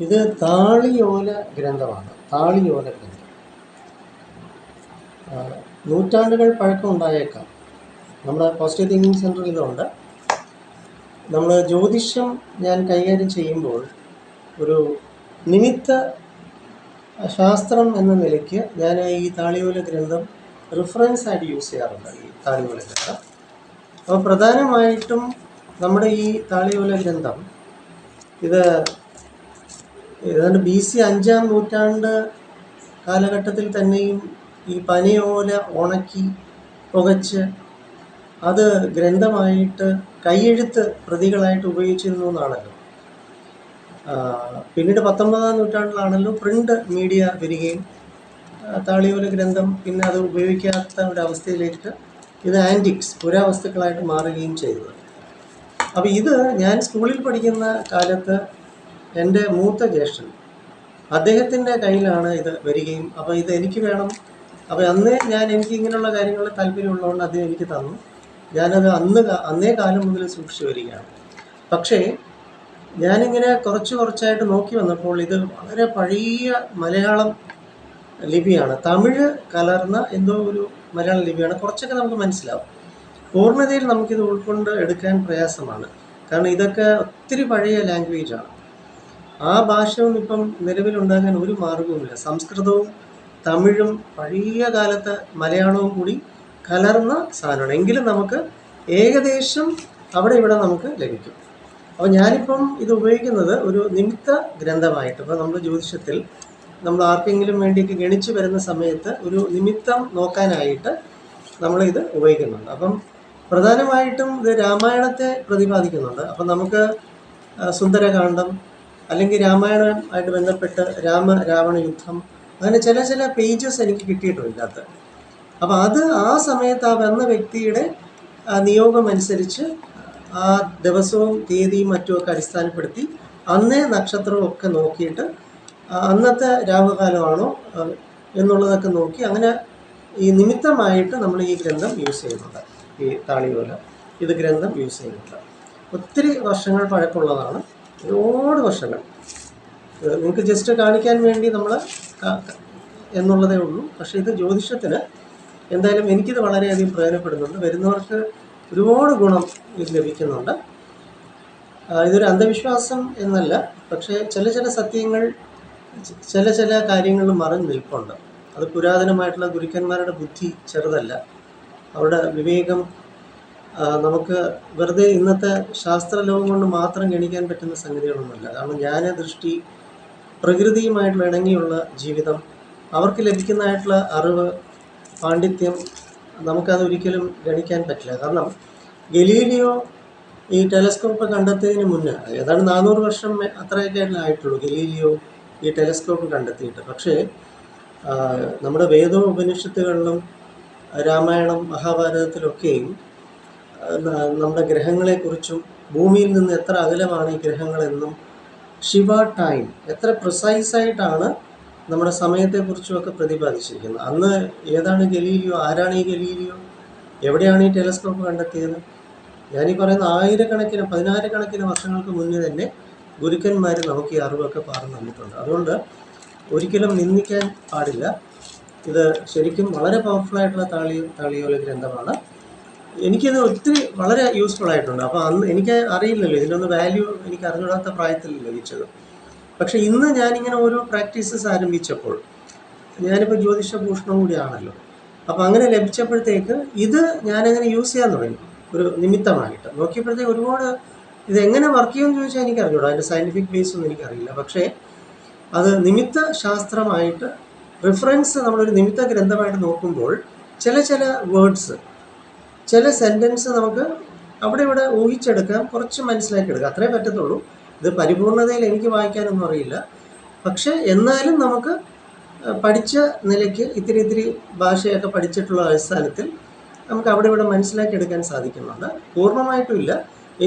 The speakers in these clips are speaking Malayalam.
ഇത് താളിയോല ഗ്രന്ഥമാണ്. താളിയോല ഗ്രന്ഥം നൂറ്റാണ്ടുകൾ പഴക്കം ഉണ്ടായേക്കാം. നമ്മുടെ പോസിറ്റീവ് തിങ്കിങ് സെൻറ്ററിൽ ഇതുണ്ട്. നമ്മൾ ജ്യോതിഷം ഞാൻ കൈകാര്യം ചെയ്യുമ്പോൾ ഒരു നിമിത്ത ശാസ്ത്രം എന്ന നിലയ്ക്ക് ഞാൻ ഈ താളിയോല ഗ്രന്ഥം റിഫറൻസ് ആയിട്ട് യൂസ് ചെയ്യാറുണ്ട്. ഈ താളിയോല ഗ്രന്ഥം അപ്പോൾ പ്രധാനമായിട്ടും നമ്മുടെ ഈ താളിയോല ഗ്രന്ഥം ഇത് ഏതാണ്ട് BC 5-ാം നൂറ്റാണ്ട് കാലഘട്ടത്തിൽ തന്നെയും ഈ പനയോല ഉണക്കി പുകച്ച് അത് ഗ്രന്ഥമായിട്ട് കൈയെഴുത്ത് പ്രതികളായിട്ട് ഉപയോഗിച്ചിരുന്നു എന്നാണല്ലോ. പിന്നീട് 19-ാം നൂറ്റാണ്ടിലാണല്ലോ പ്രിൻ്റ് മീഡിയ വരികയും താളിയോല ഗ്രന്ഥം പിന്നെ അത് ഉപയോഗിക്കാത്ത ഒരവസ്ഥയിലേക്ക് ഇത് ആൻറ്റിക്സ് പുരാവസ്തുക്കളായിട്ട് മാറുകയും ചെയ്തത്. അപ്പോൾ ഇത് ഞാൻ സ്കൂളിൽ പഠിക്കുന്ന കാലത്ത് എൻ്റെ മൂത്ത ജ്യേഷ്ഠൻ അദ്ദേഹത്തിൻ്റെ കയ്യിലാണ് ഇത് വരികയും അപ്പോൾ ഇത് എനിക്ക് വേണം. അപ്പോൾ എനിക്ക് ഇങ്ങനെയുള്ള കാര്യങ്ങളിൽ താല്പര്യമുള്ളതുകൊണ്ട് അദ്ദേഹം എനിക്ക് തന്നു. ഞാനത് അന്നേ കാലം മുതൽ സൂക്ഷിച്ചു വരികയാണ്. പക്ഷേ ഞാനിങ്ങനെ കുറച്ചായിട്ട് നോക്കി വന്നപ്പോൾ ഇത് വളരെ പഴയ മലയാളം ലിപിയാണ്. തമിഴ് കലർന്ന എന്തോ ഒരു മലയാളം ലിപിയാണ്. കുറച്ചൊക്കെ നമുക്ക് മനസ്സിലാവും. പൂർണ്ണതയിൽ നമുക്കിത് ഉൾക്കൊണ്ട് എടുക്കാൻ പ്രയാസമാണ്. കാരണം ഇതൊക്കെ ഒത്തിരി പഴയ ലാംഗ്വേജാണ്. ആ ഭാഷയൊന്നും ഇപ്പം നിലവിലുണ്ടാകാൻ ഒരു മാർഗവുമില്ല. സംസ്കൃതവും തമിഴും പഴയ കാലത്ത് മലയാളവും കൂടി കലർന്ന സാധനമാണ്. എങ്കിലും നമുക്ക് ഏകദേശം അവിടെ ഇവിടെ നമുക്ക് ലഭിക്കും. അപ്പോൾ ഞാനിപ്പം ഇത് ഉപയോഗിക്കുന്നത് ഒരു നിമിത്ത ഗ്രന്ഥമായിട്ട്. ഇപ്പോൾ നമ്മൾ ജ്യോതിഷത്തിൽ നമ്മൾ ആർക്കെങ്കിലും വേണ്ടിയിട്ട് ഗണിച്ച് വരുന്ന സമയത്ത് ഒരു നിമിത്തം നോക്കാനായിട്ട് നമ്മളിത് ഉപയോഗിക്കുന്നുണ്ട്. അപ്പം പ്രധാനമായിട്ടും ഇത് രാമായണത്തെ പ്രതിപാദിക്കുന്നുണ്ട്. അപ്പം നമുക്ക് സുന്ദരകാന്ഡം അല്ലെങ്കിൽ രാമായണമായിട്ട് ബന്ധപ്പെട്ട് രാവണ യുദ്ധം അങ്ങനെ ചില പേജസ് എനിക്ക് കിട്ടിയിട്ടുണ്ട് ഇതിനകത്ത്. അപ്പോൾ അത് ആ സമയത്ത് ആ വന്ന വ്യക്തിയുടെ നിയോഗം അനുസരിച്ച് ആ ദിവസവും തീയതിയും മറ്റുമൊക്കെ അടിസ്ഥാനപ്പെടുത്തി അന്നേ നക്ഷത്രവും ഒക്കെ നോക്കിയിട്ട് അന്നത്തെ രാഹുകാലമാണോ എന്നുള്ളതൊക്കെ നോക്കി അങ്ങനെ ഈ നിമിത്തമായിട്ട് നമ്മൾ ഈ ഗ്രന്ഥം യൂസ് ചെയ്യുന്നുണ്ട്. ഈ താളിയോല ഇത് ഗ്രന്ഥം യൂസ് ചെയ്യുന്നുണ്ട്. ഒത്തിരി വർഷങ്ങൾ പഴക്കമുള്ളതാണ്. ഒരുപാട് വർഷങ്ങൾ. നിങ്ങൾക്ക് ജസ്റ്റ് കാണിക്കാൻ വേണ്ടി നമ്മൾ എന്നുള്ളതേ ഉള്ളൂ. പക്ഷേ ഇത് ജ്യോതിഷത്തിന് എന്തായാലും എനിക്കിത് വളരെയധികം പ്രയോജനപ്പെടുന്നുണ്ട്. വരുന്നവർക്ക് ഒരുപാട് ഗുണം ഇത് ലഭിക്കുന്നുണ്ട്. ഇതൊരു അന്ധവിശ്വാസം എന്നല്ല, പക്ഷേ ചില സത്യങ്ങൾ ചില കാര്യങ്ങളിൽ മറഞ്ഞു നിൽപ്പുണ്ട്. അത് പുരാതനമായിട്ടുള്ള ഗുരുക്കന്മാരുടെ ബുദ്ധി ചെറുതല്ല. അവരുടെ വിവേകം നമുക്ക് വെറുതെ ഇന്നത്തെ ശാസ്ത്രലോകം കൊണ്ട് മാത്രം ഗണിക്കാൻ പറ്റുന്ന സംഗതികളൊന്നുമില്ല. കാരണം ജ്ഞാനദൃഷ്ടി, പ്രകൃതിയുമായിട്ടുള്ള ഇണങ്ങിയുള്ള ജീവിതം, അവർക്ക് ലഭിക്കുന്നതായിട്ടുള്ള അറിവ്, പാണ്ഡിത്യം നമുക്കതൊരിക്കലും ഗണിക്കാൻ പറ്റില്ല. കാരണം ഗലീലിയോ ഈ ടെലസ്കോപ്പ് കണ്ടെത്തിയതിന് മുന്നേ ഏതാണ്ട് 400 വർഷം അത്രയൊക്കെ ആയിട്ടുള്ളൂ ഗലീലിയോ ഈ ടെലസ്കോപ്പ് കണ്ടെത്തിയിട്ട്. പക്ഷേ നമ്മുടെ വേദോപനിഷത്തുകളിലും രാമായണം മഹാഭാരതത്തിലൊക്കെയും നമ്മുടെ ഗ്രഹങ്ങളെക്കുറിച്ചും ഭൂമിയിൽ നിന്ന് എത്ര അകലമാണ് ഈ ഗ്രഹങ്ങളെന്നും ശിവ ടൈം എത്ര പ്രിസൈസായിട്ടാണ് നമ്മുടെ സമയത്തെക്കുറിച്ചുമൊക്കെ പ്രതിപാദിച്ചിരിക്കുന്നത്. അന്ന് ഏതാണ് ഗലീലിയോ, ആരാണ് ഈ ഗലീലിയോ, എവിടെയാണ് ഈ ടെലസ്കോപ്പ് കണ്ടെത്തിയത്? ഞാനീ പറയുന്ന 10,000-കണക്കിന് വർഷങ്ങൾക്ക് മുന്നേ തന്നെ ഗുരുക്കന്മാർ നമുക്ക് ഈ അറിവൊക്കെ പറഞ്ഞു തന്നിട്ടുണ്ട്. അതുകൊണ്ട് ഒരിക്കലും നിന്ദിക്കാൻ പാടില്ല. ഇത് ശരിക്കും വളരെ പവർഫുള്ളായിട്ടുള്ള താളിയോല ഗ്രന്ഥമാണ്. എനിക്കിത് ഒത്തിരി വളരെ യൂസ്ഫുൾ ആയിട്ടുണ്ട്. അപ്പോൾ അന്ന് എനിക്ക് അറിയില്ലല്ലോ, ഇതിനൊന്ന് വാല്യൂ എനിക്ക് അറിഞ്ഞൂടാത്ത പ്രായത്തിൽ ലഭിച്ചത്. പക്ഷേ ഇന്ന് ഞാനിങ്ങനെ ഓരോ പ്രാക്ടീസസ് ആരംഭിച്ചപ്പോൾ ഞാനിപ്പോൾ ജ്യോതിഷഭൂഷണം കൂടിയാണല്ലോ. അപ്പോൾ അങ്ങനെ ലഭിച്ചപ്പോഴത്തേക്ക് ഇത് ഞാനങ്ങനെ യൂസ് ചെയ്യാൻ തുടങ്ങി ഒരു നിമിത്തമായിട്ട്. നോക്കിയപ്പോഴത്തേക്ക് ഒരുപാട് ഇതെങ്ങനെ വർക്ക് ചെയ്യുമെന്ന് ചോദിച്ചാൽ എനിക്ക് അറിഞ്ഞൂടാ. അതിൻ്റെ സയൻറ്റിഫിക് ബേസ് ഒന്നും എനിക്കറിയില്ല. പക്ഷേ അത് നിമിത്ത ശാസ്ത്രമായിട്ട് റിഫറൻസ് നമ്മളൊരു നിമിത്ത ഗ്രന്ഥമായിട്ട് നോക്കുമ്പോൾ ചില വേർഡ്സ്, ചില സെൻറ്റൻസ് നമുക്ക് അവിടെ ഇവിടെ ഊഹിച്ചെടുക്കാം, കുറച്ച് മനസ്സിലാക്കിയെടുക്കാം, അത്രേ പറ്റത്തുള്ളൂ. ഇത് പരിപൂർണതയിൽ എനിക്ക് വായിക്കാനൊന്നും അറിയില്ല. പക്ഷേ എന്നാലും നമുക്ക് പഠിച്ച നിലയ്ക്ക് ഇത്തിരി ഭാഷയൊക്കെ പഠിച്ചിട്ടുള്ള അടിസ്ഥാനത്തിൽ നമുക്ക് അവിടെ ഇവിടെ മനസ്സിലാക്കിയെടുക്കാൻ സാധിക്കുന്നുണ്ട്. പൂർണ്ണമായിട്ടും ഇല്ല,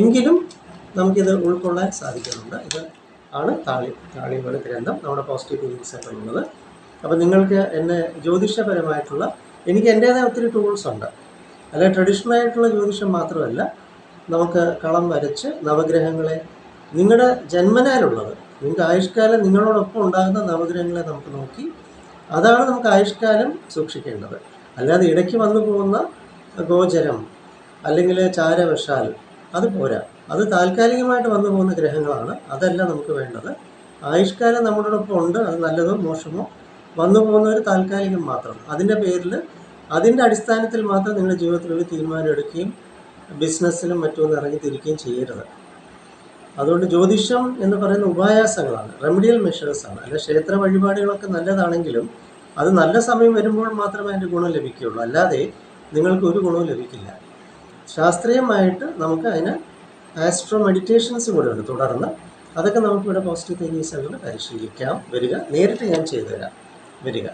എങ്കിലും നമുക്കിത് ഉൾക്കൊള്ളാൻ സാധിക്കുന്നുണ്ട്. ഇത് ആണ് താളിയോല ഗ്രന്ഥം നമ്മുടെ പോസിറ്റീവ് തിങ്കിങ് സെൻ്ററിലുള്ളത്. അപ്പോൾ നിങ്ങൾക്ക് എന്നെ ജ്യോതിഷപരമായിട്ടുള്ള എനിക്ക് എൻ്റേതായ ഒത്തിരി ടൂൾസ് ഉണ്ട്. അല്ല ട്രഡീഷണൽ ആയിട്ടുള്ള ജ്യോതിഷം മാത്രമല്ല, നമുക്ക് കളം വരച്ച് നവഗ്രഹങ്ങളെ നിങ്ങളുടെ ജന്മനാലുള്ളത് നിങ്ങൾക്ക് ആയുഷ്കാലം നിങ്ങളോടൊപ്പം ഉണ്ടാകുന്ന നവഗ്രഹങ്ങളെ നമുക്ക് നോക്കി അതാണ് നമുക്ക് ആയുഷ്കാലം സൂക്ഷിക്കേണ്ടത്. അല്ലാതെ ഇടയ്ക്ക് വന്നു പോകുന്ന ഗോചരം അല്ലെങ്കിൽ ചാരവശാൽ അത് പോരാ. അത് താൽക്കാലികമായിട്ട് വന്നു പോകുന്ന ഗ്രഹങ്ങളാണ്. അതല്ല നമുക്ക് വേണ്ടത്. ആയുഷ്കാലം നമ്മളോടൊപ്പം ഉണ്ട്. അത് നല്ലതോ മോശമോ വന്നു പോകുന്ന ഒരു താൽക്കാലികം മാത്രം. അതിൻ്റെ പേരിൽ അതിൻ്റെ അടിസ്ഥാനത്തിൽ മാത്രം നിങ്ങളുടെ ജീവിതത്തിൽ ഒരു തീരുമാനം എടുക്കുകയും ബിസിനസ്സിലും മറ്റുമൊന്നും ഇറങ്ങിത്തിരിക്കുകയും ചെയ്യരുത്. അതുകൊണ്ട് ജ്യോതിഷം എന്ന് പറയുന്ന ഉപായാസങ്ങളാണ്, റെമഡിയൽ മെഷേഴ്സാണ്. അല്ല, ക്ഷേത്ര വഴിപാടുകളൊക്കെ നല്ലതാണെങ്കിലും അത് നല്ല സമയം വരുമ്പോൾ മാത്രമേ അതിൻ്റെ ഗുണം ലഭിക്കുകയുള്ളൂ. അല്ലാതെ നിങ്ങൾക്ക് ഒരു ഗുണവും ലഭിക്കില്ല. ശാസ്ത്രീയമായിട്ട് നമുക്ക് അതിന് ആസ്ട്രോ മെഡിറ്റേഷൻസ് കൂടെ ഉണ്ട് തുടർന്ന്. അതൊക്കെ നമുക്കിവിടെ പോസിറ്റീവ് തിങ്കിങ് സെന്ററിൽ പരിശീലിക്കാം. വരിക, നേരിട്ട് ഞാൻ ചെയ്തു തരാം. വരിക.